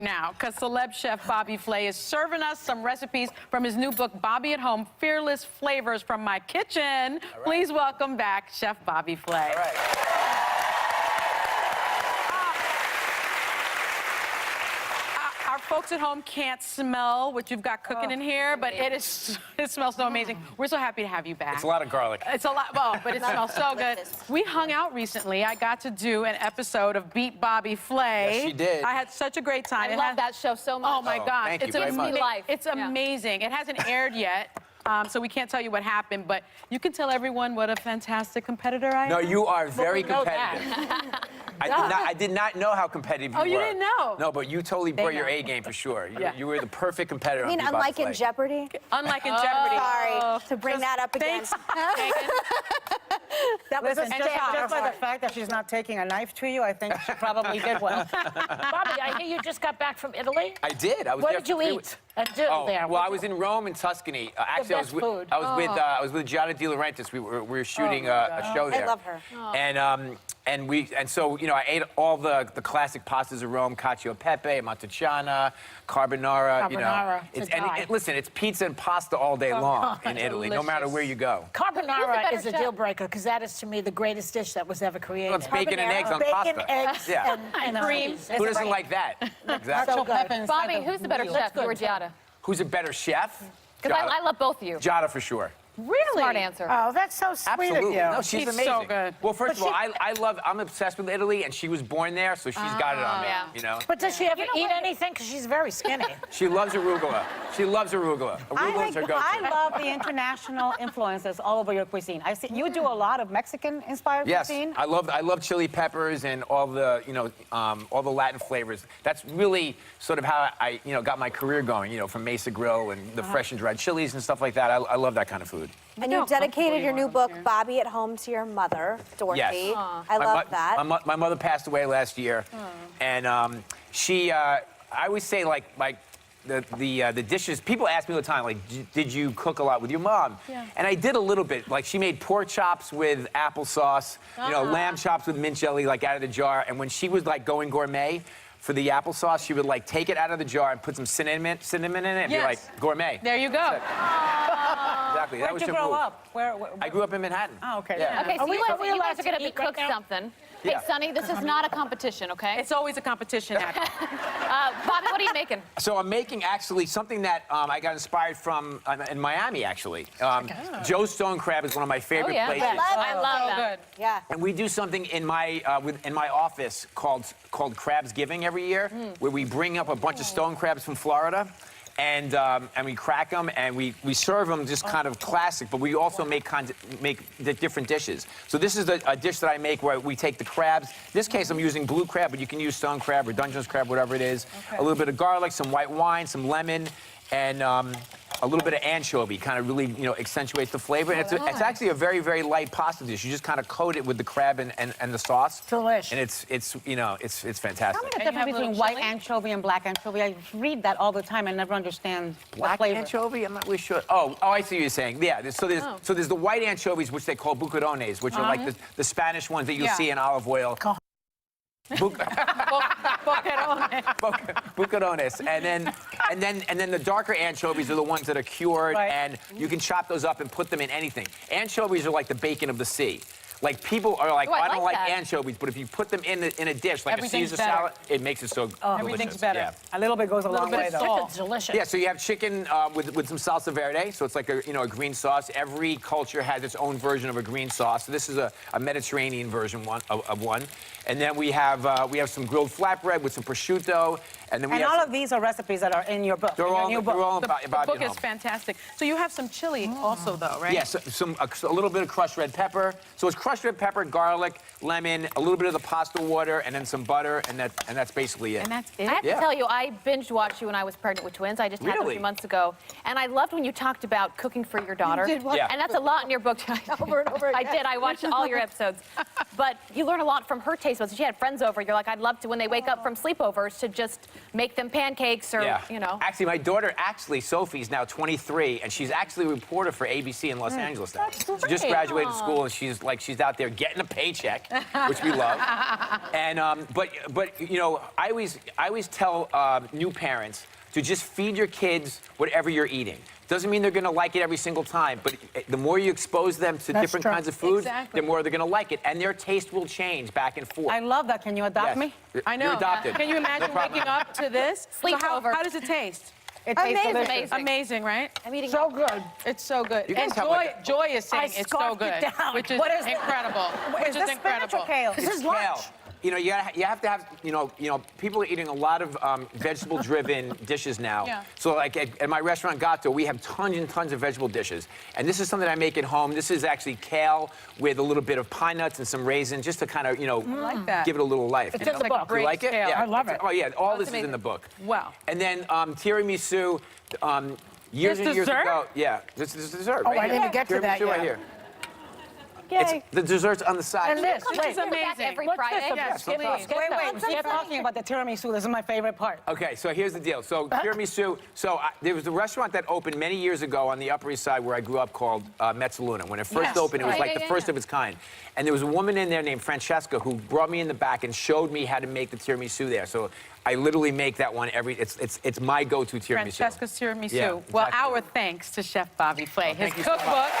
Now, because celeb chef Bobby Flay is serving us some recipes from his new book, Bobby at Home, Fearless Flavors from My Kitchen. Please welcome back Chef Bobby Flay. All right. Our folks at home can't smell what you've got cooking in here, but it smells so amazing. We're so happy to have you back. It's a lot of garlic. It's a lot, but it smells so good. We hung out recently. I got to do an episode of Beat Bobby Flay. Yes, she did. I had such a great time. I love that show so much. Oh my gosh, thank you it's very much. Life. It's amazing. It hasn't aired yet. So we can't tell you what happened, but you can tell everyone what a fantastic competitor I am. No, you are very competitive. I did not know how competitive you were. Oh, you didn't know? No, but you totally brought your A game for sure. You were the perfect competitor. I mean, unlike in Jeopardy? Unlike in Jeopardy. Sorry to bring that up again. Thanks, Megan. That was Listen, a just by the fact that she's not taking a knife to you, I think she probably did well. Bobby, I hear you just got back from Italy. I did. I was What there did you for 3 eat? weeks. There. Well, I was in Rome and Tuscany. Actually, best food. I was with Giada De Laurentiis. We were shooting a show there. I love her. And so I ate all the classic pastas of Rome: cacio e pepe, amatriciana, carbonara. Listen, it's pizza and pasta all day long in Italy, no matter where you go. Carbonara is a deal breaker because that is to me the greatest dish that was ever created. Well, it's bacon and eggs on Bacon, pasta. eggs, Yeah. and cream. Who doesn't like that? Exactly. So good. Bobby, who's the better chef, you or Giada? Who's a better chef? Because I love both of you. Giada for sure. Really? Smart answer. Oh, that's so sweet Absolutely. of you. No, she's She's amazing. so good. Well, first of all, I'm obsessed with Italy, and she was born there, so she's got it on me. yeah. You know. But does she ever eat anything? Because she's very skinny. She loves arugula. She loves arugula. Arugula is her go-to. I love the international influences all over your cuisine. I see you do a lot of Mexican-inspired Yes, cuisine. I love chili peppers and all the all the Latin flavors. That's really sort of how I got my career going. From Mesa Grill and the fresh and dried chilies and stuff like that. I love that kind of food. And you dedicated your new book, Bobby at Home, to your mother, Dorothy. Yes. I love that. My mother passed away last year, and she. I always say like the dishes. People ask me all the time, like, did you cook a lot with your mom? Yeah. And I did a little bit. Like, she made pork chops with applesauce, lamb chops with mint jelly, like out of the jar. And when she was like going gourmet for the applesauce, she would like take it out of the jar and put some cinnamon in it, and be like gourmet. There you go. Exactly. That was Where'd you her grow move. up? Where I grew up in Manhattan. Oh, okay. Yeah. Okay, so you guys are going to be eat right cook now? something. Yeah. Hey, Sonny, this is not a competition, okay? It's always a competition. Bobby, what are you making? So I'm making actually something that I got inspired from in Miami, actually. Joe's Stone Crab is one of my favorite places. I love So that. good. Yeah. And we do something in my office called Crabs Giving every year, where we bring up a bunch of stone crabs from Florida, and we crack them and we serve them just kind of classic, but we also make the different dishes. So this is a dish that I make where we take the crabs. In this case, I'm using blue crab, but you can use stone crab or Dungeness crab, whatever it is. A little bit of garlic, some white wine, some lemon, and a little bit of anchovy, kind of really, accentuates the flavor. And it's actually a very, very light pasta dish. You just kind of coat it with the crab and the sauce. Delish. And it's fantastic. Tell me the And you difference have between little white chili? anchovy and black anchovy. I read that all the time and never understand Black the flavor. anchovy? I'm not really sure. Oh, I see what you're saying. Yeah, so there's the white anchovies, which they call bucarones, which are like the Spanish ones that you'll see in olive oil. Bucarones, and then the darker anchovies are the ones that are cured, and you can chop those up and put them in anything. Anchovies are like the bacon of the sea. Like, people are like, I don't like anchovies, but if you put them in a dish, like a Caesar salad, it makes it so delicious. Everything's better. Yeah. A little bit goes a long way, though. Chicken's delicious. Yeah, so you have chicken with some salsa verde, so it's like a green sauce. Every culture has its own version of a green sauce. So this is a Mediterranean version of one. And then we have some grilled flatbread with some prosciutto, and then we And have all of these are recipes that are in your book. they're in your all new book. in The Bobby book at is Home. fantastic. So you have some chili also, though, right? Yes, a little bit of crushed red pepper. So it's crushed red pepper, garlic, lemon, a little bit of the pasta water, and then some butter, and that's basically it. And that's it? I have to Yeah. tell you, I binge watched you when I was pregnant with twins. I just had them a Really? few months ago. And I loved when you talked about cooking for your daughter. did what? Yeah. And that's a lot in your book. Over and over I again. did. I watched all your episodes. But you learn a lot from her taste buds. She had friends over. You're like, I'd love to, when they wake up from sleepovers, to just make them pancakes or, Actually, my daughter, Sophie's now 23, and she's actually a reporter for ABC in Los Angeles now. She just graduated school, and she's out there getting a paycheck, which we love. And but you know, I always tell new parents to just feed your kids whatever you're eating. Doesn't mean they're going to like it every single time, but the more you expose them to different kinds of foods, Exactly. the more they're going to like it, and their taste will change back and forth. I love that. Can you adopt me? I know. You're adopted. Can you imagine No problem. waking up to this? So Sleepover. how does it taste? It tastes Amazing. delicious. Amazing, right? I'm eating So good. It's so good. You guys And have like Joy is saying I it's so scarfed good, it down. which is What is- incredible. Which Is is this spinach or incredible. kale? This is It's lunch. kale. You know, you have to have, you know, people are eating a lot of vegetable-driven dishes now. Yeah. So, like at my restaurant Gato, we have tons and tons of vegetable dishes, and this is something I make at home. This is actually kale with a little bit of pine nuts and some raisins, just to kind of, you know, like that. give it a little life. It's you in know? the book. You like it? Kale. Yeah. I love it. Oh yeah, all this is amazing. in the book. Wow. And then tiramisu. Years This and years dessert? ago, yeah, this is dessert. Oh, right I here. didn't get to that Tiramisu right yet. here. Yay. It's the dessert's on the side. And this. This Wait. is amazing. Every What's Friday. this? Yes, Skip please. that, skip that. Wait, Skip talking about the tiramisu. This is my favorite part. Okay, so here's the deal. So tiramisu. So there was a restaurant that opened many years ago on the Upper East Side where I grew up called Mezzaluna. When it first Yes. opened, it was Right. like Yeah, the yeah, first yeah. of its kind. And there was a woman in there named Francesca who brought me in the back and showed me how to make the tiramisu there. So I literally make that one every. It's my go-to tiramisu. Francesca's tiramisu. Yeah, Well, exactly. our thanks to Chef Bobby Flay. His thank you so much. cookbook,